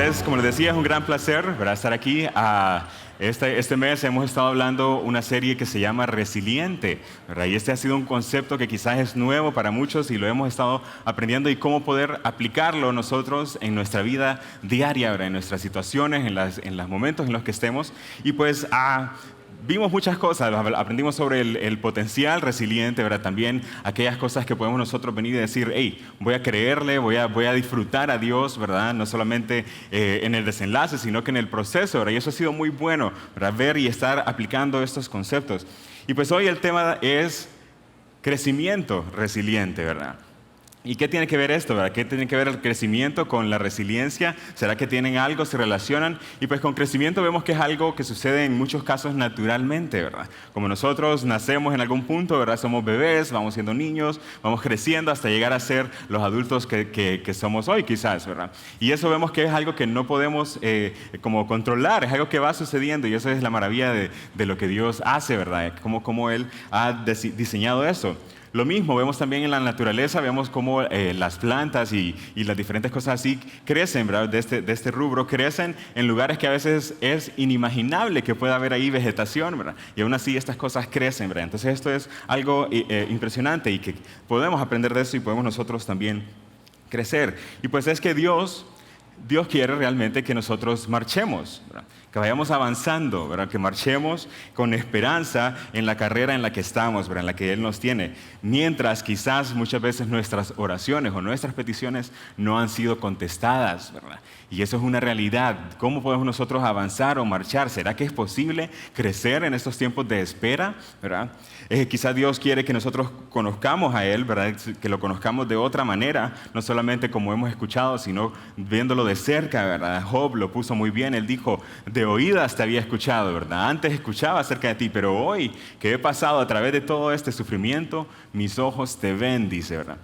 es, como les decía, es un gran placer, ¿verdad?, estar aquí. Este mes hemos estado hablando una serie que se llama Resiliente, ¿verdad? Y este ha sido un concepto que quizás es nuevo para muchos y lo hemos estado aprendiendo y cómo poder aplicarlo nosotros en nuestra vida diaria, ¿verdad?, en nuestras situaciones, en los momentos en los que estemos. Y pues vimos muchas cosas, aprendimos sobre el potencial resiliente, ¿verdad? También aquellas cosas que podemos nosotros venir y decir, hey, voy a creerle, voy a disfrutar a Dios, ¿verdad? No solamente en el desenlace, sino que en el proceso, ¿verdad? Y eso ha sido muy bueno, ¿verdad?, ver y estar aplicando estos conceptos. Y pues hoy el tema es crecimiento resiliente, ¿verdad? ¿Y qué tiene que ver esto, verdad? ¿Qué tiene que ver el crecimiento con la resiliencia? ¿Será que tienen algo, se relacionan? Y pues con crecimiento vemos que es algo que sucede en muchos casos naturalmente, ¿verdad? Como nosotros nacemos en algún punto, ¿verdad? Somos bebés, vamos siendo niños, vamos creciendo hasta llegar a ser los adultos que somos hoy quizás, ¿verdad? Y eso vemos que es algo que no podemos como controlar, es algo que va sucediendo y eso es la maravilla de lo que Dios hace, ¿verdad? Como Él ha diseñado eso. Lo mismo vemos también en la naturaleza, vemos cómo las plantas y las diferentes cosas así crecen, ¿verdad? De este rubro, crecen en lugares que a veces es inimaginable que pueda haber ahí vegetación, ¿verdad? Y aún así estas cosas crecen, ¿verdad? Entonces esto es algo impresionante y que podemos aprender de eso y podemos nosotros también crecer. Y pues es que Dios quiere realmente que nosotros marchemos, ¿verdad?, que vayamos avanzando, ¿verdad?, que marchemos con esperanza en la carrera en la que estamos, ¿verdad?, en la que Él nos tiene. Mientras quizás muchas veces nuestras oraciones o nuestras peticiones no han sido contestadas, ¿verdad? Y eso es una realidad. ¿Cómo podemos nosotros avanzar o marchar? ¿Será que es posible crecer en estos tiempos de espera, ¿verdad? Quizás Dios quiere que nosotros conozcamos a Él, ¿verdad?, que lo conozcamos de otra manera, no solamente como hemos escuchado, sino viéndolo de cerca, ¿verdad? Job lo puso muy bien, él dijo, de oídas te había escuchado, ¿verdad? Antes escuchaba acerca de ti, pero hoy que he pasado a través de todo este sufrimiento, mis ojos te ven, dice, ¿verdad?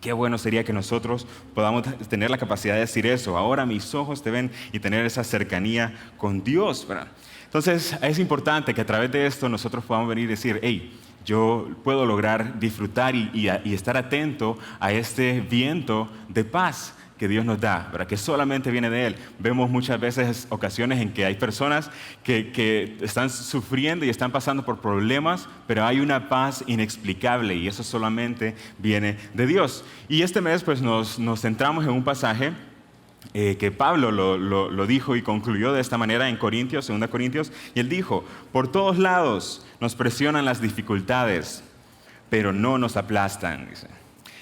Qué bueno sería que nosotros podamos tener la capacidad de decir eso. Ahora mis ojos te ven y tener esa cercanía con Dios, ¿verdad? Entonces es importante que a través de esto nosotros podamos venir y decir, hey, yo puedo lograr disfrutar y estar atento a este viento de paz que Dios nos da, ¿verdad?, que solamente viene de Él. Vemos muchas veces ocasiones en que hay personas que están sufriendo y están pasando por problemas, pero hay una paz inexplicable y eso solamente viene de Dios. Y este mes pues nos centramos en un pasaje que Pablo lo dijo y concluyó de esta manera en Corintios, 2 Corintios, y él dijo, por todos lados nos presionan las dificultades, pero no nos aplastan, dice.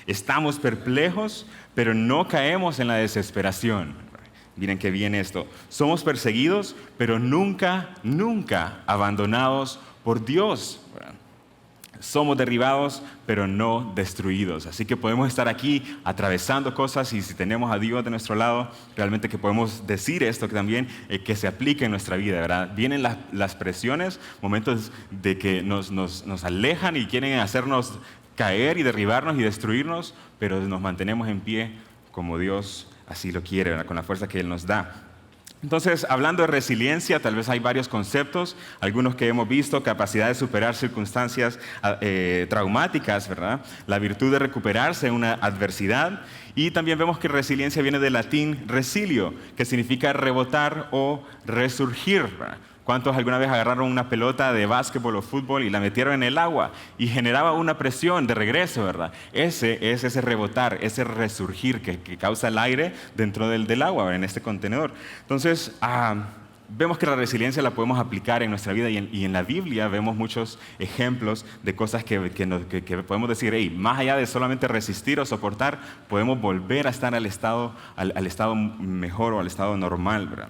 Estamos perplejos, pero no caemos en la desesperación. Miren qué bien esto. Somos perseguidos, pero nunca abandonados por Dios. Somos derribados, pero no destruidos. Así que podemos estar aquí atravesando cosas y si tenemos a Dios de nuestro lado, realmente que podemos decir esto que también que se aplique en nuestra vida, ¿verdad? Vienen las presiones, momentos de que nos alejan y quieren hacernos caer y derribarnos y destruirnos, pero nos mantenemos en pie como Dios así lo quiere, ¿verdad?, con la fuerza que Él nos da. Entonces, hablando de resiliencia, tal vez hay varios conceptos, algunos que hemos visto, capacidad de superar circunstancias traumáticas, ¿verdad?, la virtud de recuperarse en una adversidad, y también vemos que resiliencia viene del latín resilio, que significa rebotar o resurgir, ¿verdad? ¿Cuántos alguna vez agarraron una pelota de básquetbol o fútbol y la metieron en el agua y generaba una presión de regreso, ¿verdad? Ese es ese rebotar, ese resurgir que causa el aire dentro del agua, ¿verdad?, en este contenedor. Entonces, vemos que la resiliencia la podemos aplicar en nuestra vida y en la Biblia vemos muchos ejemplos de cosas que podemos decir, hey, más allá de solamente resistir o soportar, podemos volver a estar al estado mejor o al estado normal, ¿verdad?,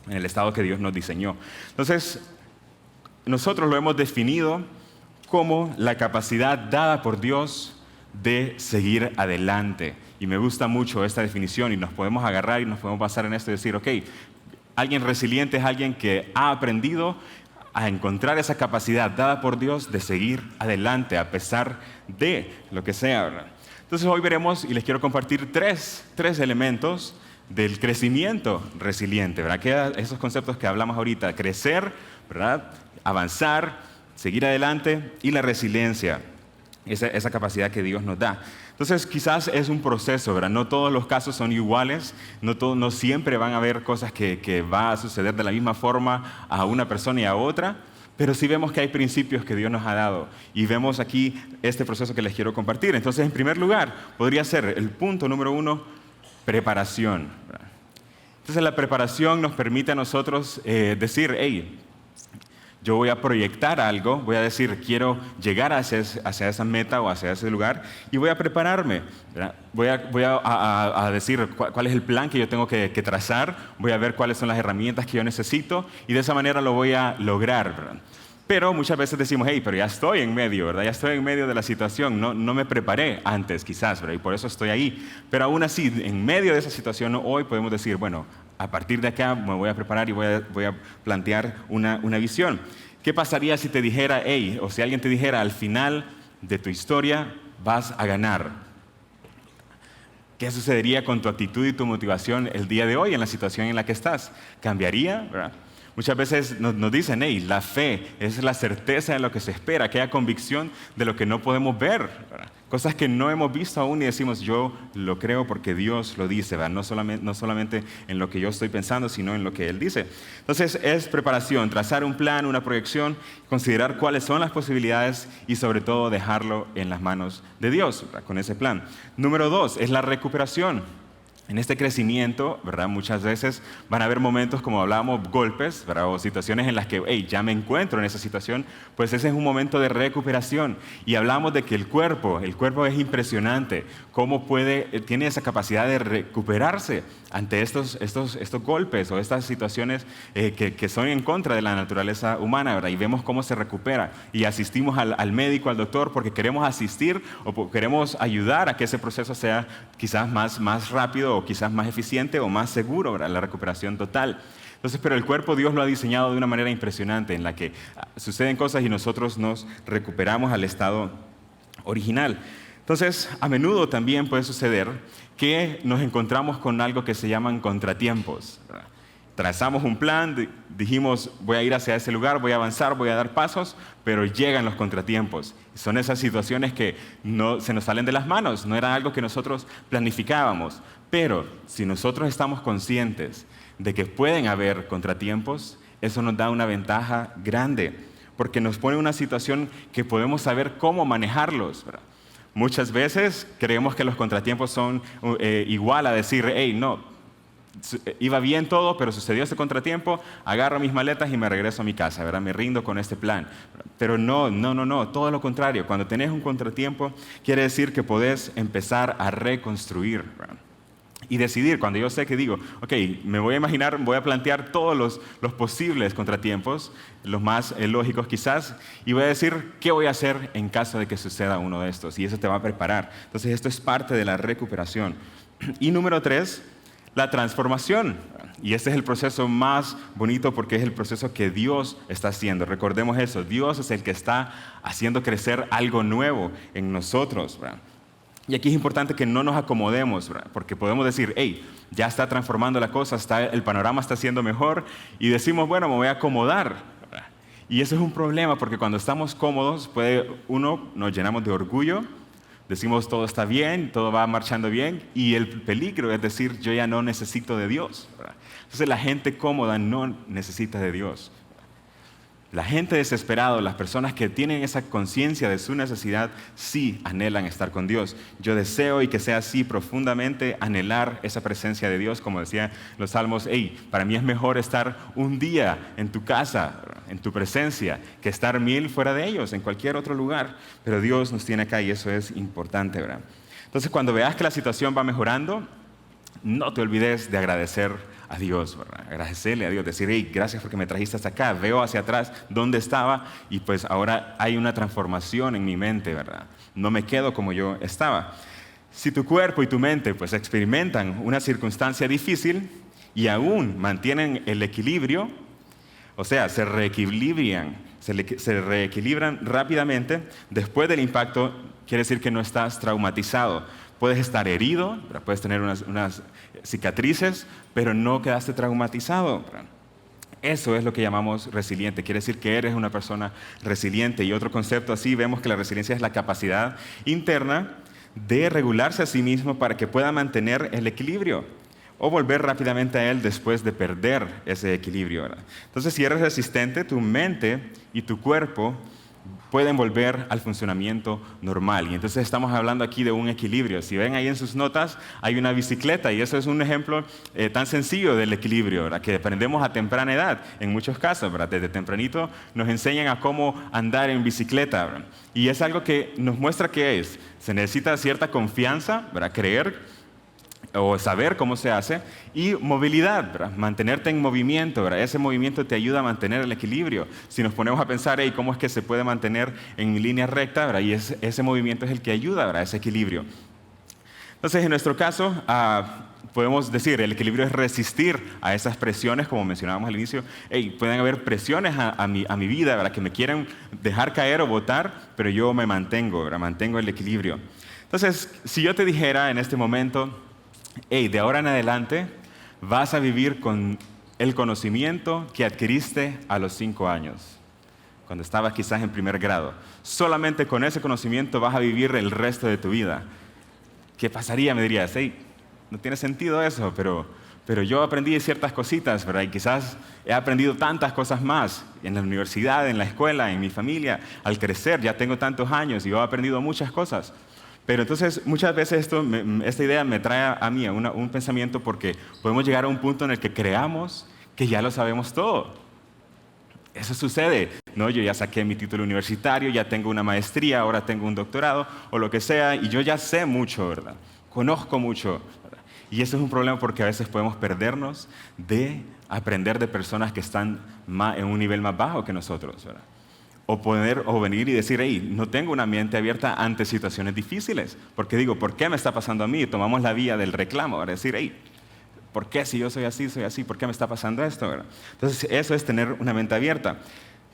en el estado que Dios nos diseñó. Entonces, nosotros lo hemos definido como la capacidad dada por Dios de seguir adelante. Y me gusta mucho esta definición y nos podemos agarrar y nos podemos basar en esto y decir, ok, alguien resiliente es alguien que ha aprendido a encontrar esa capacidad dada por Dios de seguir adelante a pesar de lo que sea, ¿verdad? Entonces hoy veremos y les quiero compartir tres elementos del crecimiento resiliente, ¿verdad? Que esos conceptos que hablamos ahorita, crecer, ¿verdad?, avanzar, seguir adelante y la resiliencia. esa capacidad que Dios nos da. Entonces, quizás es un proceso, ¿verdad? No todos los casos son iguales, no siempre van a haber cosas que va a suceder de la misma forma a una persona y a otra, pero sí vemos que hay principios que Dios nos ha dado y vemos aquí este proceso que les quiero compartir. Entonces, en primer lugar, podría ser el punto número 1, preparación, ¿verdad? Entonces, la preparación nos permite a nosotros decir, hey, yo voy a proyectar algo, voy a decir, quiero llegar hacia esa meta o hacia ese lugar y voy a prepararme, ¿verdad? Voy a decir cuál es el plan que yo tengo que trazar, voy a ver cuáles son las herramientas que yo necesito y de esa manera lo voy a lograr, ¿verdad? Pero muchas veces decimos, hey, pero ya estoy en medio, ¿verdad? Ya estoy en medio de la situación, no me preparé antes quizás, ¿verdad? Y por eso estoy ahí. Pero aún así, en medio de esa situación, hoy podemos decir, bueno, a partir de acá me voy a preparar y voy a plantear una visión. ¿Qué pasaría si te dijera, hey, o si alguien te dijera, al final de tu historia vas a ganar? ¿Qué sucedería con tu actitud y tu motivación el día de hoy en la situación en la que estás? ¿Cambiaría? ¿Verdad? Muchas veces nos dicen, hey, la fe es la certeza de lo que se espera, aquella convicción de lo que no podemos ver, ¿verdad? Cosas que no hemos visto aún y decimos, yo lo creo porque Dios lo dice, ¿verdad? No solamente en lo que yo estoy pensando, sino en lo que Él dice. Entonces es preparación, trazar un plan, una proyección, considerar cuáles son las posibilidades y sobre todo dejarlo en las manos de Dios, ¿verdad? Con ese plan. Número 2 es la recuperación. En este crecimiento, ¿verdad? Muchas veces van a haber momentos, como hablábamos, golpes, ¿verdad? O situaciones en las que, hey, ya me encuentro en esa situación, pues ese es un momento de recuperación. Y hablamos de que el cuerpo es impresionante, cómo tiene esa capacidad de recuperarse ante estos golpes o estas situaciones que son en contra de la naturaleza humana, ¿verdad? Y vemos cómo se recupera. Y asistimos al médico, al doctor, porque queremos asistir o queremos ayudar a que ese proceso sea quizás más rápido o quizás más eficiente o más seguro, ¿verdad? La recuperación total. Entonces, pero el cuerpo Dios lo ha diseñado de una manera impresionante en la que suceden cosas y nosotros nos recuperamos al estado original. Entonces, a menudo también puede suceder que nos encontramos con algo que se llaman contratiempos, ¿verdad? Trazamos un plan, dijimos voy a ir hacia ese lugar, voy a avanzar, voy a dar pasos, pero llegan los contratiempos. Son esas situaciones que se nos salen de las manos, no era algo que nosotros planificábamos. Pero si nosotros estamos conscientes de que pueden haber contratiempos, eso nos da una ventaja grande, porque nos pone en una situación que podemos saber cómo manejarlos, ¿verdad? Muchas veces creemos que los contratiempos son igual a decir, hey, no, iba bien todo, pero sucedió este contratiempo, agarro mis maletas y me regreso a mi casa, ¿verdad? Me rindo con este plan. Pero no, todo lo contrario. Cuando tenés un contratiempo, quiere decir que podés empezar a reconstruir, ¿verdad? Y decidir, cuando yo sé que digo, ok, me voy a imaginar, voy a plantear todos los posibles contratiempos, los más lógicos quizás, y voy a decir qué voy a hacer en caso de que suceda uno de estos. Y eso te va a preparar. Entonces, esto es parte de la recuperación. Y número 3, la transformación. Y este es el proceso más bonito porque es el proceso que Dios está haciendo. Recordemos eso, Dios es el que está haciendo crecer algo nuevo en nosotros, ¿verdad? Y aquí es importante que no nos acomodemos, ¿verdad? Porque podemos decir, hey, ya está transformando la cosa, el panorama está siendo mejor, y decimos, bueno, me voy a acomodar, ¿verdad? Y eso es un problema porque cuando estamos cómodos, nos llenamos de orgullo, decimos todo está bien, todo va marchando bien, y el peligro es decir, yo ya no necesito de Dios, ¿verdad? Entonces la gente cómoda no necesita de Dios. La gente desesperada, las personas que tienen esa conciencia de su necesidad, sí anhelan estar con Dios. Yo deseo y que sea así profundamente, anhelar esa presencia de Dios, como decía los salmos, hey, para mí es mejor estar un día en tu casa, en tu presencia, que estar 1000 fuera de ellos, en cualquier otro lugar. Pero Dios nos tiene acá y eso es importante, ¿verdad? Entonces, cuando veas que la situación va mejorando, no te olvides de agradecer a Dios, ¿verdad? Agradecerle a Dios, decir, hey, gracias porque me trajiste hasta acá, veo hacia atrás dónde estaba y pues ahora hay una transformación en mi mente, ¿verdad? No me quedo como yo estaba. Si tu cuerpo y tu mente pues experimentan una circunstancia difícil y aún mantienen el equilibrio, o sea, se reequilibran rápidamente, después del impacto quiere decir que no estás traumatizado. Puedes estar herido, puedes tener unas cicatrices, pero no quedaste traumatizado. Eso es lo que llamamos resiliente. Quiere decir que eres una persona resiliente. Y otro concepto así, vemos que la resiliencia es la capacidad interna de regularse a sí mismo para que pueda mantener el equilibrio o volver rápidamente a él después de perder ese equilibrio, ¿verdad? Entonces, si eres resistente, tu mente y tu cuerpo pueden volver al funcionamiento normal. Y entonces estamos hablando aquí de un equilibrio. Si ven ahí en sus notas, hay una bicicleta y eso es un ejemplo tan sencillo del equilibrio, ¿verdad? Que aprendemos a temprana edad, en muchos casos, ¿verdad? Desde tempranito nos enseñan a cómo andar en bicicleta, ¿verdad? Y es algo que nos muestra que se necesita cierta confianza, ¿verdad? Creer o saber cómo se hace, y movilidad, ¿verdad? Mantenerte en movimiento, ¿verdad? Ese movimiento te ayuda a mantener el equilibrio. Si nos ponemos a pensar, ¿cómo es que se puede mantener en línea recta, ¿verdad? Y ese movimiento es el que ayuda, ¿verdad? Ese equilibrio. Entonces, en nuestro caso, podemos decir, el equilibrio es resistir a esas presiones, como mencionábamos al inicio. Pueden haber presiones a mi vida, ¿verdad? Que me quieren dejar caer o botar, pero yo me mantengo, ¿verdad? Mantengo el equilibrio. Entonces, si yo te dijera en este momento, de ahora en adelante vas a vivir con el conocimiento que adquiriste a los 5 años, cuando estabas quizás en primer grado. Solamente con ese conocimiento vas a vivir el resto de tu vida. ¿Qué pasaría? Me dirías, no tiene sentido eso, pero yo aprendí ciertas cositas, ¿verdad? Y quizás he aprendido tantas cosas más en la universidad, en la escuela, en mi familia. Al crecer, ya tengo tantos años y yo he aprendido muchas cosas. Pero entonces muchas veces esta idea me trae a mí un pensamiento, porque podemos llegar a un punto en el que creamos que ya lo sabemos todo. Eso sucede, ¿no? Yo ya saqué mi título universitario, ya tengo una maestría, ahora tengo un doctorado o lo que sea, y yo ya sé mucho, ¿verdad? Conozco mucho, ¿verdad? Y eso es un problema, porque a veces podemos perdernos de aprender de personas que están en un nivel más bajo que nosotros, ¿verdad? O venir y decir, no tengo una mente abierta ante situaciones difíciles. Porque digo, ¿por qué me está pasando a mí? Tomamos la vía del reclamo, ¿verdad? Decir, ¿por qué si yo soy así? ¿Por qué me está pasando esto? ¿Verdad? Entonces, eso es tener una mente abierta.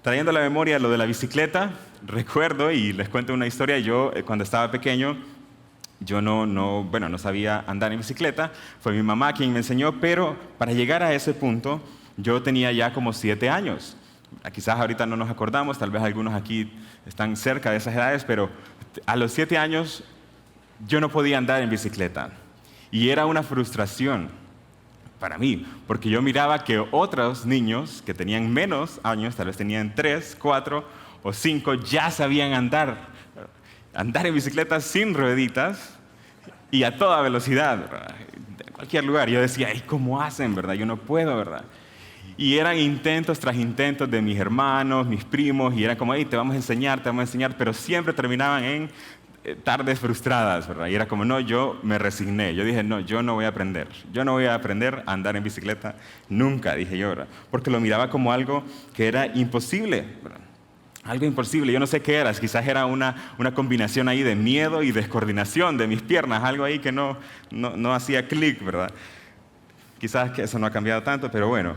Trayendo a la memoria lo de la bicicleta, recuerdo, y les cuento una historia, yo cuando estaba pequeño, yo no sabía andar en bicicleta, fue mi mamá quien me enseñó, pero para llegar a ese punto, yo tenía ya como 7 años. Quizás ahorita no nos acordamos, tal vez algunos aquí están cerca de esas edades, pero a los 7 años yo no podía andar en bicicleta. Y era una frustración para mí, porque yo miraba que otros niños que tenían menos años, tal vez tenían 3, 4 o 5, ya sabían andar en bicicleta sin rueditas y a toda velocidad, ¿verdad? En cualquier lugar. Yo decía, ¿cómo hacen, verdad? Yo no puedo, ¿verdad? Y eran intentos tras intentos de mis hermanos, mis primos, y era como, te vamos a enseñar, pero siempre terminaban en tardes frustradas, ¿verdad? Y era como, no, yo me resigné. Yo dije, no, yo no voy a aprender. Yo no voy a aprender a andar en bicicleta nunca, dije yo, ¿verdad? Porque lo miraba como algo que era imposible, ¿verdad? Algo imposible, yo no sé qué era, quizás era una combinación ahí de miedo y descoordinación de mis piernas, algo ahí que no hacía clic, ¿verdad? Quizás que eso no ha cambiado tanto, pero bueno.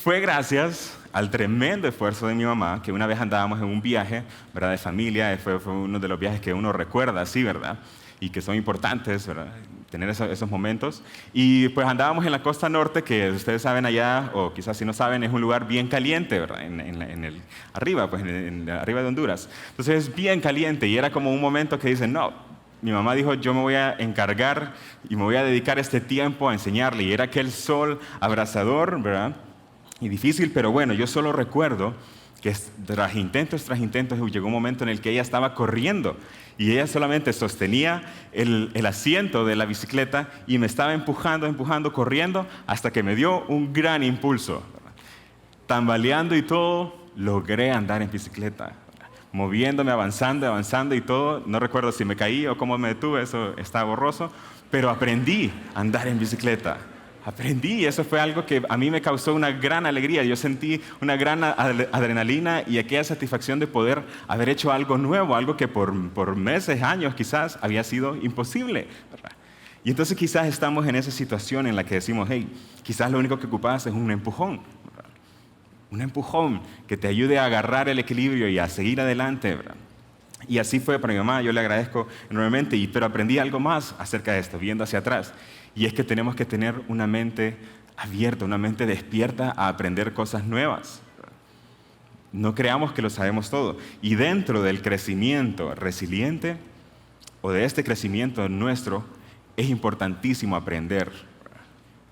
Fue gracias al tremendo esfuerzo de mi mamá, que una vez andábamos en un viaje, ¿verdad? De familia, fue uno de los viajes que uno recuerda así, ¿verdad? Y que son importantes, ¿verdad? Tener esos momentos. Y pues andábamos en la costa norte, que ustedes saben allá, o quizás si no saben, es un lugar bien caliente, ¿verdad? Arriba, pues arriba de Honduras. Entonces es bien caliente y era como un momento que dicen, no, mi mamá dijo, yo me voy a encargar y me voy a dedicar este tiempo a enseñarle. Y era aquel sol abrasador, ¿verdad? Y difícil, pero bueno, yo solo recuerdo que tras intentos, llegó un momento en el que ella estaba corriendo y ella solamente sostenía el asiento de la bicicleta y me estaba empujando, corriendo, hasta que me dio un gran impulso. Tambaleando y todo, logré andar en bicicleta. Moviéndome, avanzando y todo. No recuerdo si me caí o cómo me detuve, eso está borroso, pero aprendí a andar en bicicleta. Aprendí, y eso fue algo que a mí me causó una gran alegría. Yo sentí una gran adrenalina y aquella satisfacción de poder haber hecho algo nuevo, algo que por meses, años quizás había sido imposible, ¿verdad? Y entonces quizás estamos en esa situación en la que decimos, quizás lo único que ocupas es un empujón, ¿verdad? Un empujón que te ayude a agarrar el equilibrio y a seguir adelante, ¿verdad? Y así fue para mi mamá, yo le agradezco enormemente, pero aprendí algo más acerca de esto, viendo hacia atrás. Y es que tenemos que tener una mente abierta, una mente despierta a aprender cosas nuevas. No creamos que lo sabemos todo. Y dentro del crecimiento resiliente, o de este crecimiento nuestro, es importantísimo aprender.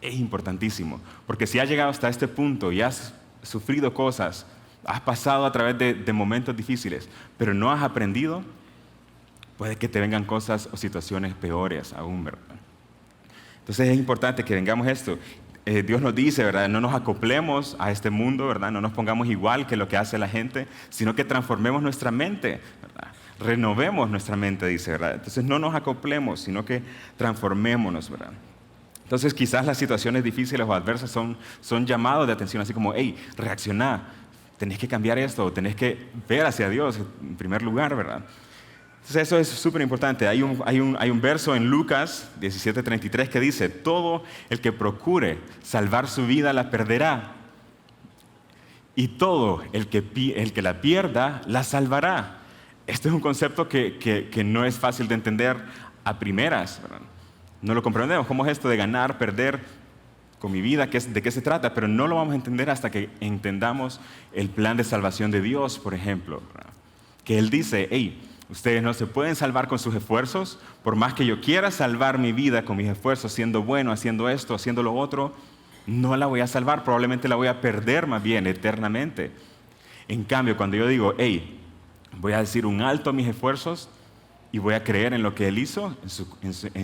Es importantísimo. Porque si has llegado hasta este punto y has sufrido cosas, has pasado a través de momentos difíciles, pero no has aprendido, puede que te vengan cosas o situaciones peores aún, ¿verdad? Entonces es importante que vengamos esto. Dios nos dice, ¿verdad? No nos acoplemos a este mundo, ¿verdad? No nos pongamos igual que lo que hace la gente, sino que transformemos nuestra mente, ¿verdad? Renovemos nuestra mente, dice, ¿verdad? Entonces no nos acoplemos, sino que transformémonos, ¿verdad? Entonces quizás las situaciones difíciles o adversas son llamados de atención, así como, hey, reaccioná, tenés que cambiar esto, tenés que ver hacia Dios en primer lugar, ¿verdad? Entonces eso es súper importante. Hay un verso en Lucas 17:33 que dice, todo el que procure salvar su vida la perderá, y todo el que la pierda la salvará. Este es un concepto que no es fácil de entender a primeras, ¿verdad? No lo comprendemos. ¿Cómo es esto de ganar, perder con mi vida? ¿De qué se trata? Pero no lo vamos a entender hasta que entendamos el plan de salvación de Dios, por ejemplo, ¿verdad? Que Él dice, hey, ustedes no se pueden salvar con sus esfuerzos, por más que yo quiera salvar mi vida con mis esfuerzos, siendo bueno, haciendo esto, haciendo lo otro, no la voy a salvar, probablemente la voy a perder más bien eternamente. En cambio, cuando yo digo, hey, voy a decir un alto a mis esfuerzos y voy a creer en lo que Él hizo,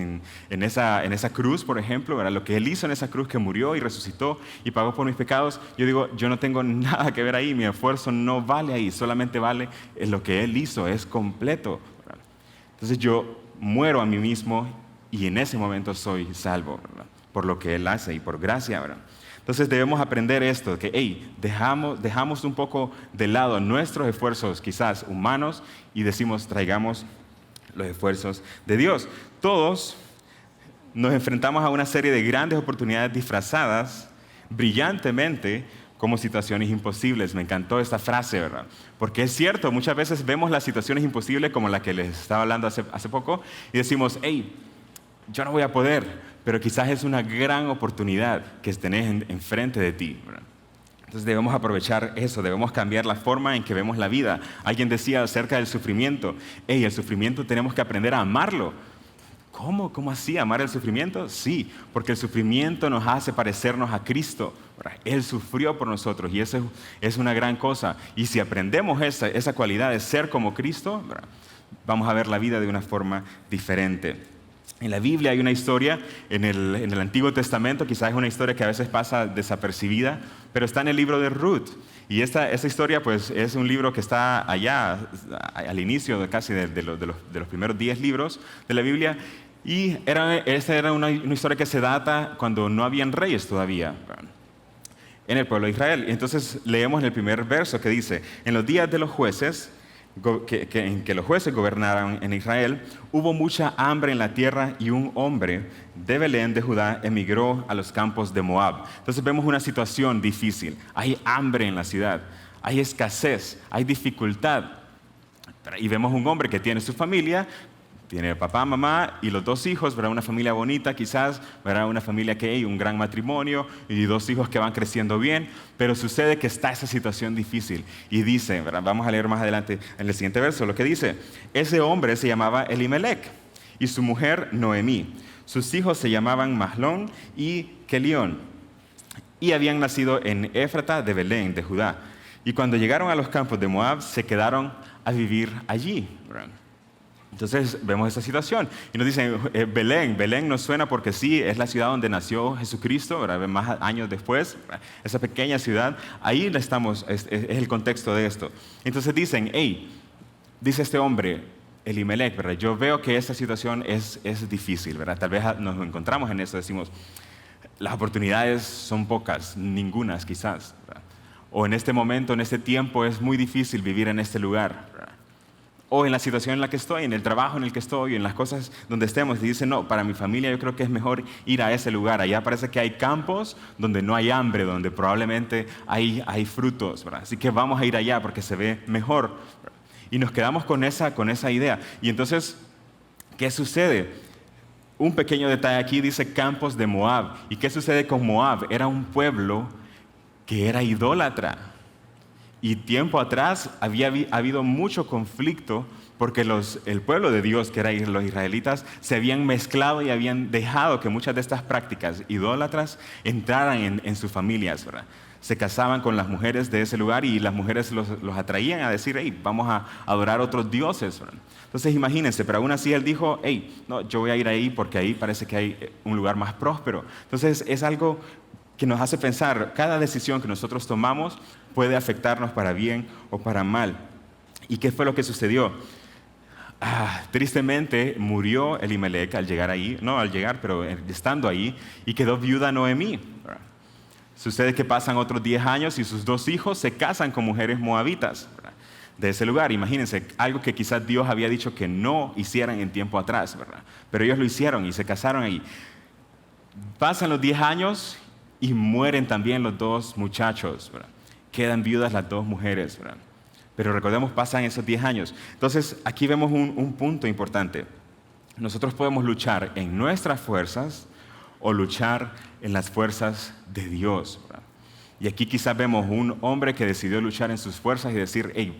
en esa cruz, por ejemplo, ¿verdad? Lo que Él hizo en esa cruz que murió y resucitó y pagó por mis pecados, yo digo, yo no tengo nada que ver ahí, mi esfuerzo no vale ahí, solamente vale en lo que Él hizo, es completo, ¿verdad? Entonces yo muero a mí mismo y en ese momento soy salvo, ¿verdad? Por lo que Él hace y por gracia, ¿verdad? Entonces debemos aprender esto, que hey, dejamos un poco de lado nuestros esfuerzos quizás humanos y decimos, traigamos los esfuerzos de Dios. Todos nos enfrentamos a una serie de grandes oportunidades disfrazadas brillantemente como situaciones imposibles. Me encantó esta frase, ¿verdad? Porque es cierto, muchas veces vemos las situaciones imposibles como la que les estaba hablando hace poco y decimos, hey, yo no voy a poder, pero quizás es una gran oportunidad que tenés enfrente de ti, ¿verdad? Entonces debemos aprovechar eso, debemos cambiar la forma en que vemos la vida. Alguien decía acerca del sufrimiento, hey, el sufrimiento tenemos que aprender a amarlo. ¿Cómo? ¿Cómo así? ¿Amar el sufrimiento? Sí, porque el sufrimiento nos hace parecernos a Cristo, ¿verdad? Él sufrió por nosotros y eso es una gran cosa. Y si aprendemos esa cualidad de ser como Cristo, ¿verdad? Vamos a ver la vida de una forma diferente. En la Biblia hay una historia, en el Antiguo Testamento, quizás es una historia que a veces pasa desapercibida, pero está en el libro de Ruth. Y esta historia pues, es un libro que está allá, al inicio casi de los primeros 10 libros de la Biblia. Y esta era una historia que se data cuando no habían reyes todavía en el pueblo de Israel. Y entonces leemos en el primer verso que dice, en los días de los jueces, en que los jueces gobernaran en Israel, hubo mucha hambre en la tierra y un hombre de Belén de Judá emigró a los campos de Moab. Entonces vemos una situación difícil. Hay hambre en la ciudad, hay escasez, hay dificultad. Y vemos un hombre que tiene su familia, tiene papá, mamá y los 2 hijos, ¿verdad? Una familia bonita quizás, ¿verdad? Una familia que hay un gran matrimonio y 2 hijos que van creciendo bien, pero sucede que está esa situación difícil. Y dice, ¿verdad? Vamos a leer más adelante en el siguiente verso, lo que dice, ese hombre se llamaba Elimelec y su mujer Noemí. Sus hijos se llamaban Mahlón y Kelión y habían nacido en Éfrata de Belén, de Judá. Y cuando llegaron a los campos de Moab, se quedaron a vivir allí, ¿verdad? Entonces vemos esa situación y nos dicen, Belén nos suena porque sí, es la ciudad donde nació Jesucristo, ¿verdad? Más años después, ¿verdad? Esa pequeña ciudad, ahí estamos, es el contexto de esto. Entonces dicen, hey, dice este hombre, Elimelec, ¿verdad? Yo veo que esta situación es difícil, ¿verdad? Tal vez nos encontramos en eso, decimos, las oportunidades son pocas, ningunas quizás, ¿verdad? O en este momento, en este tiempo, es muy difícil vivir en este lugar, ¿verdad? O en la situación en la que estoy, en el trabajo en el que estoy, en las cosas donde estemos. Y dice, no, para mi familia yo creo que es mejor ir a ese lugar. Allá parece que hay campos donde no hay hambre, donde probablemente hay frutos, ¿verdad? Así que vamos a ir allá porque se ve mejor, ¿verdad? Y nos quedamos con esa idea. Y entonces, ¿qué sucede? un pequeño detalle aquí, dice campos de Moab. ¿Y qué sucede con Moab? Era un pueblo que era idólatra. Y tiempo atrás había habido mucho conflicto porque el pueblo de Dios, que eran los israelitas, se habían mezclado y habían dejado que muchas de estas prácticas idólatras entraran en sus familias, ¿verdad? Se casaban con las mujeres de ese lugar y las mujeres los atraían a decir, hey, vamos a adorar otros dioses, ¿verdad? Entonces imagínense, pero aún así él dijo, hey, no, yo voy a ir ahí porque ahí parece que hay un lugar más próspero. Entonces es algo que nos hace pensar, cada decisión que nosotros tomamos puede afectarnos para bien o para mal. ¿Y qué fue lo que sucedió? Tristemente murió Elimelec al llegar ahí, no al llegar, pero estando ahí, y quedó viuda Noemí. Sucede que pasan otros 10 años y sus 2 hijos se casan con mujeres moabitas, ¿verdad?, de ese lugar. Imagínense, algo que quizás Dios había dicho que no hicieran en tiempo atrás, ¿verdad? Pero ellos lo hicieron y se casaron ahí. Pasan los 10 años y mueren también los 2 muchachos, ¿verdad? Quedan viudas las 2 mujeres, ¿verdad? Pero recordemos, pasan esos 10 años. Entonces, aquí vemos un punto importante. Nosotros podemos luchar en nuestras fuerzas o luchar en las fuerzas de Dios, ¿verdad? Y aquí quizás vemos un hombre que decidió luchar en sus fuerzas y decir, hey,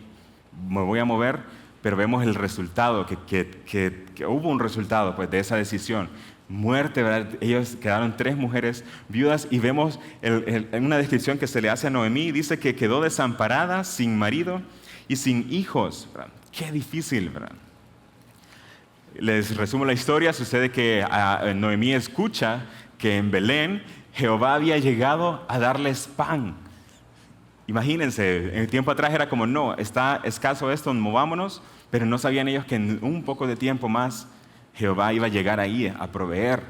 me voy a mover, pero vemos el resultado, que hubo un resultado pues, de esa decisión. Muerte, ¿verdad? Ellos quedaron 3 mujeres viudas y vemos en una descripción que se le hace a Noemí, dice que quedó desamparada, sin marido y sin hijos, ¿verdad? Qué difícil, ¿verdad? Les resumo la historia. Sucede que Noemí escucha que en Belén Jehová había llegado a darles pan. Imagínense, en el tiempo atrás era como, no, está escaso esto, movámonos, pero no sabían ellos que en un poco de tiempo más Jehová iba a llegar ahí a proveer.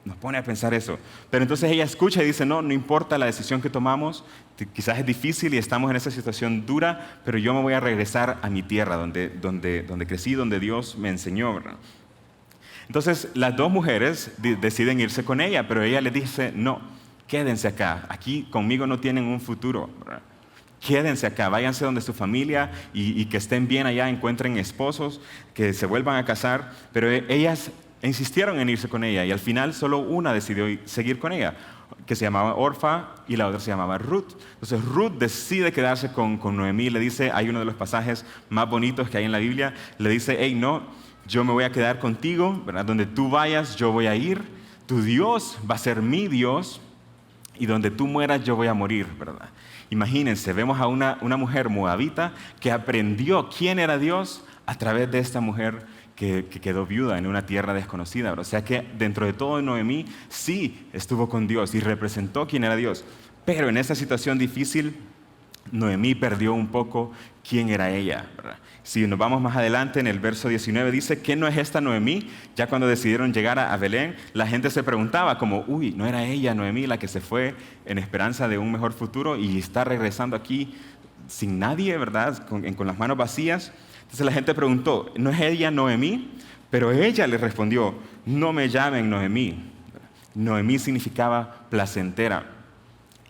Nos pone a pensar eso. Pero entonces ella escucha y dice, no importa la decisión que tomamos, quizás es difícil y estamos en esa situación dura, pero yo me voy a regresar a mi tierra, donde crecí, donde Dios me enseñó, ¿verdad? Entonces las 2 mujeres deciden irse con ella, pero ella les dice, no, quédense acá, aquí conmigo no tienen un futuro, ¿verdad? Quédense acá, váyanse donde su familia y que estén bien allá, encuentren esposos, que se vuelvan a casar. Pero ellas insistieron en irse con ella y al final solo una decidió seguir con ella, que se llamaba Orfa y la otra se llamaba Ruth. Entonces Ruth decide quedarse con Noemí, le dice, hay uno de los pasajes más bonitos que hay en la Biblia, le dice, hey, no, yo me voy a quedar contigo, ¿verdad? Donde tú vayas yo voy a ir, tu Dios va a ser mi Dios y donde tú mueras yo voy a morir, ¿verdad? Imagínense, vemos a una mujer moabita que aprendió quién era Dios a través de esta mujer que quedó viuda en una tierra desconocida, ¿verdad? O sea que dentro de todo Noemí sí estuvo con Dios y representó quién era Dios. Pero en esa situación difícil, Noemí perdió un poco quién era ella, ¿verdad? Si nos vamos más adelante en el verso 19 dice, ¿qué no es esta Noemí? Ya cuando decidieron llegar a Belén, la gente se preguntaba como, uy, ¿no era ella Noemí la que se fue en esperanza de un mejor futuro y está regresando aquí sin nadie, ¿verdad? Con las manos vacías. Entonces la gente preguntó, ¿no es ella Noemí? Pero ella le respondió, no me llamen Noemí. Noemí significaba placentera.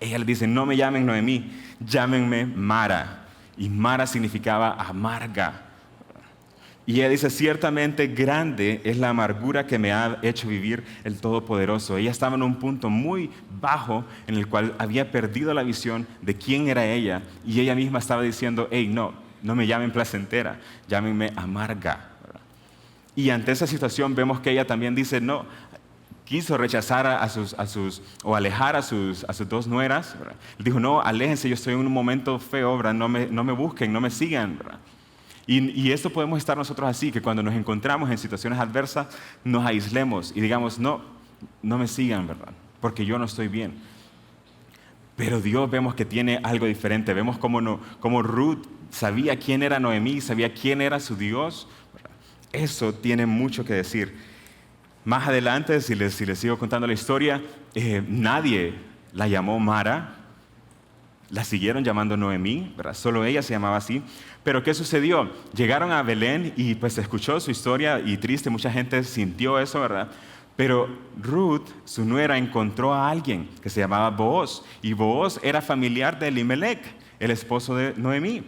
Ella le dice, no me llamen Noemí, llámenme Mara. Y Mara significaba amarga. Y ella dice, ciertamente grande es la amargura que me ha hecho vivir el Todopoderoso. Ella estaba en un punto muy bajo en el cual había perdido la visión de quién era ella. Y ella misma estaba diciendo, hey, no me llamen placentera, llámenme amarga. Y ante esa situación vemos que ella también dice, no, quiso rechazar o alejar a sus 2 nueras, ¿verdad? Dijo, no, aléjense, yo estoy en un momento feo, ¿verdad? No me busquen, no me sigan, ¿verdad? Y esto podemos estar nosotros así, que cuando nos encontramos en situaciones adversas, nos aislemos y digamos, no me sigan, ¿verdad? Porque yo no estoy bien. Pero Dios vemos que tiene algo diferente. Vemos cómo Ruth sabía quién era Noemí, sabía quién era su Dios, ¿verdad? Eso tiene mucho que decir. Más adelante, si les sigo contando la historia, nadie la llamó Mara, la siguieron llamando Noemí, ¿verdad? Solo ella se llamaba así. Pero ¿qué sucedió? Llegaron a Belén y pues se escuchó su historia y triste, mucha gente sintió eso, ¿verdad? Pero Ruth, su nuera, encontró a alguien que se llamaba Booz, y Booz era familiar de Elimelec, el esposo de Noemí.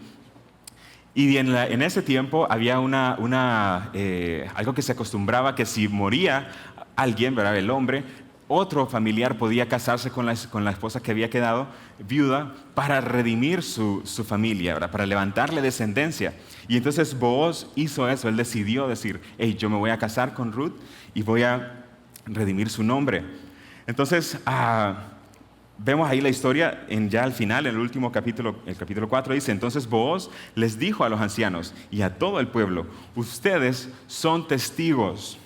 Y en ese tiempo había algo que se acostumbraba, que si moría alguien, ¿verdad? El hombre, otro familiar podía casarse con la esposa que había quedado viuda para redimir su familia, ¿verdad? Para levantarle descendencia. Y entonces Booz hizo eso, él decidió decir, hey, yo me voy a casar con Ruth y voy a redimir su nombre. Entonces, vemos ahí la historia ya al final, en el último capítulo, el capítulo 4 dice, entonces Booz les dijo a los ancianos y a todo el pueblo, ustedes son testigos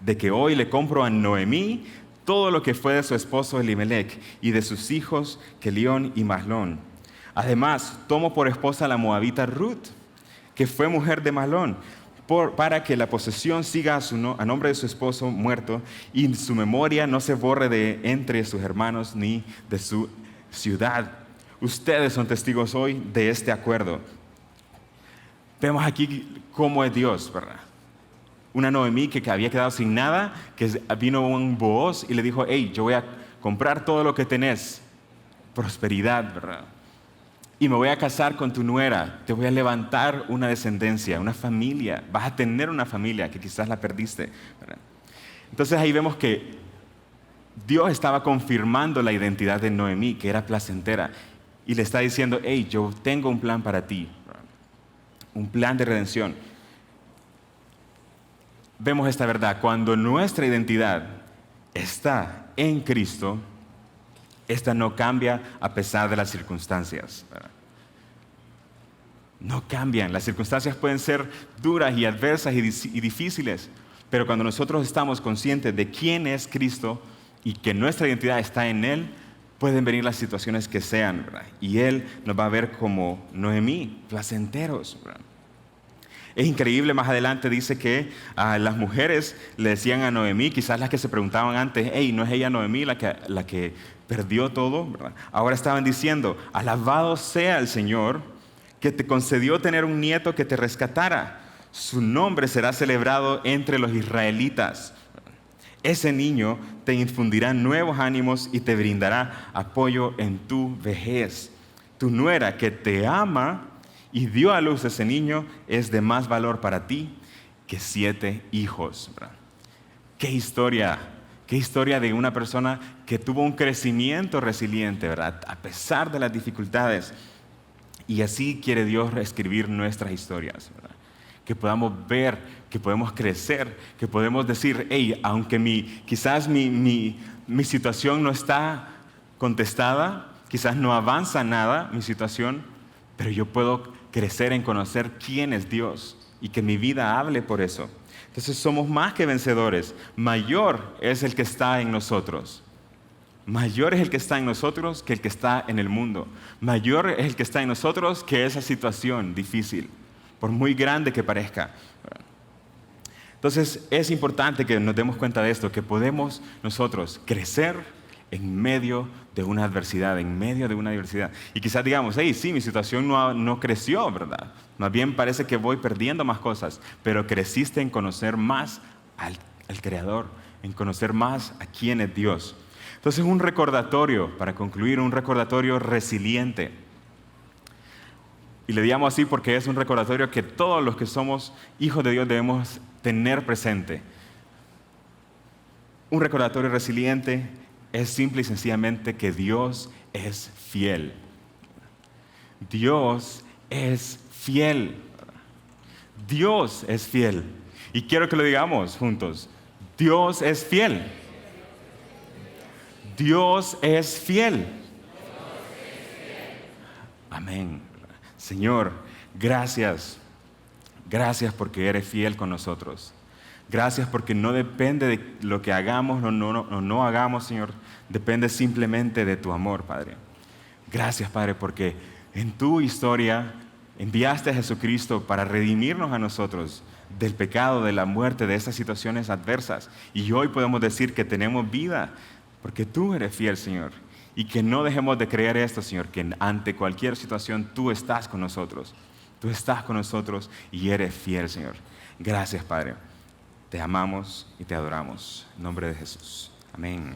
de que hoy le compro a Noemí todo lo que fue de su esposo Elimelech y de sus hijos Kelión y Mahlón. Además, tomo por esposa a la moabita Ruth, que fue mujer de Mahlón, para que la posesión siga a nombre de su esposo muerto y su memoria no se borre de entre sus hermanos ni de su ciudad. Ustedes son testigos hoy de este acuerdo. Vemos aquí cómo es Dios, ¿verdad? Una Noemí que había quedado sin nada, que vino un Booz y le dijo, hey, yo voy a comprar todo lo que tenés, prosperidad, ¿verdad? Y me voy a casar con tu nuera, te voy a levantar una descendencia, una familia, vas a tener una familia que quizás la perdiste, ¿verdad? Entonces ahí vemos que Dios estaba confirmando la identidad de Noemí, que era placentera, y le está diciendo, hey, yo tengo un plan para ti, ¿verdad? Un plan de redención. Vemos esta verdad, cuando nuestra identidad está en Cristo, esta no cambia a pesar de las circunstancias, ¿verdad? No cambian, las circunstancias pueden ser duras y adversas y difíciles, pero cuando nosotros estamos conscientes de quién es Cristo y que nuestra identidad está en Él, pueden venir las situaciones que sean, ¿verdad? Y Él nos va a ver como Noemí, placenteros, ¿verdad? Es increíble, más adelante dice que las mujeres le decían a Noemí, quizás las que se preguntaban antes, hey, ¿no es ella Noemí la que perdió todo? ¿Verdad? Ahora estaban diciendo, alabado sea el Señor que te concedió tener un nieto que te rescatara. Su nombre será celebrado entre los israelitas. Ese niño te infundirá nuevos ánimos y te brindará apoyo en tu vejez. Tu nuera que te ama y dio a luz ese niño es de más valor para ti que 7 hijos. ¿Verdad? Qué historia de una persona que tuvo un crecimiento resiliente, ¿verdad? A pesar de las dificultades. Y así quiere Dios reescribir nuestras historias, ¿verdad? Que podamos ver, que podemos crecer, que podemos decir, hey, aunque quizás mi situación no está contestada, quizás no avanza nada mi situación, pero yo puedo crecer en conocer quién es Dios y que mi vida hable por eso. Entonces somos más que vencedores. Mayor es el que está en nosotros. Mayor es el que está en nosotros que el que está en el mundo. Mayor es el que está en nosotros que esa situación difícil, por muy grande que parezca. Entonces es importante que nos demos cuenta de esto, que podemos nosotros crecer en medio de una adversidad, en medio de una diversidad. Y quizás digamos, hey, sí, mi situación no creció, ¿verdad? Más bien parece que voy perdiendo más cosas, pero creciste en conocer más al Creador, en conocer más a quién es Dios. Entonces un recordatorio, para concluir, un recordatorio resiliente. Y le digamos así porque es un recordatorio que todos los que somos hijos de Dios debemos tener presente. Un recordatorio resiliente es simple y sencillamente que Dios es fiel. Dios es fiel. Dios es fiel. Y quiero que lo digamos juntos. Dios es fiel. Dios es fiel. Amén. Señor, gracias. Gracias porque eres fiel con nosotros. Gracias porque no depende de lo que hagamos o no hagamos, Señor. Depende simplemente de tu amor, Padre. Gracias, Padre, porque en tu historia enviaste a Jesucristo para redimirnos a nosotros del pecado, de la muerte, de estas situaciones adversas. Y hoy podemos decir que tenemos vida porque tú eres fiel, Señor. Y que no dejemos de creer esto, Señor, que ante cualquier situación tú estás con nosotros. Tú estás con nosotros y eres fiel, Señor. Gracias, Padre. Te amamos y te adoramos. En nombre de Jesús. Amén.